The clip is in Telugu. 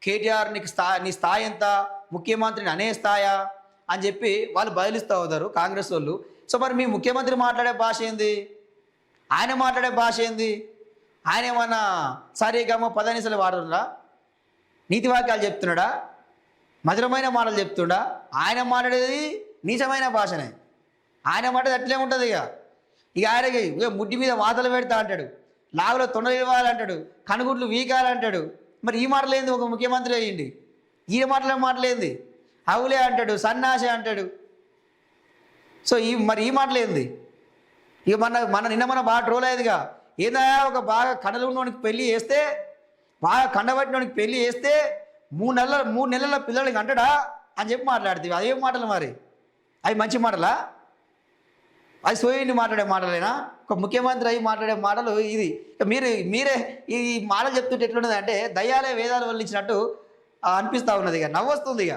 కేటీఆర్ నీ స్థాయి ఎంత, ముఖ్యమంత్రిని అనే స్థాయా అని చెప్పి వాళ్ళు బయలుస్తూ అవుతారు కాంగ్రెస్ వాళ్ళు. సో మరి మీ ముఖ్యమంత్రి మాట్లాడే భాష ఏంది, ఆయన మాట్లాడే భాష ఏంది? ఆయన ఏమన్నా సరిగమ పదనిసలు వాడుతుందా, నీతి వాక్యాలు చెప్తున్నాడా, మధురమైన మాటలు చెప్తుండా? ఆయన మాట్లాడేది నీచమైన భాషనే. ఆయన మాట్లాడేది అట్లే ఉంటుంది. ఇక ఆయనకి ముడ్డి మీద వాతలు పెడతా అంటాడు, లాగులో తొండలు ఇవ్వాలంటాడు, కనుగుడ్లు వీకాలంటాడు. మరి ఈ మాటలేంది? ఒక ముఖ్యమంత్రి అయ్యింది ఈ మాటలేంది? అవులే అంటాడు, సన్నాసి అంటాడు. సో మరి ఈ మాటలేంది? ఇక నిన్న బాగా ట్రోల్ అయ్యేదిగా, ఏదా ఒక బాగా కండలు ఉన్నోనికి పెళ్ళి చేస్తే, బాగా కండబట్టినోనికి పెళ్ళి చేస్తే 3 నెలల పిల్లలకి అంటాడా అని చెప్పి మాట్లాడుతుంది. అదేం మాటలు మరి? అవి మంచి మాటలా? అది సోయిండి మాట్లాడే మాటలేనా? ఒక ముఖ్యమంత్రి అయ్యి మాట్లాడే మాటలు ఇది. మీరే ఈ మాటలు చెప్తుంటే ఎట్లున్నది అంటే దయ్యాలే వేదాలు వల్లించినట్టు అనిపిస్తూ ఉన్నది. ఇక నవ్వొస్తుంది. ఇక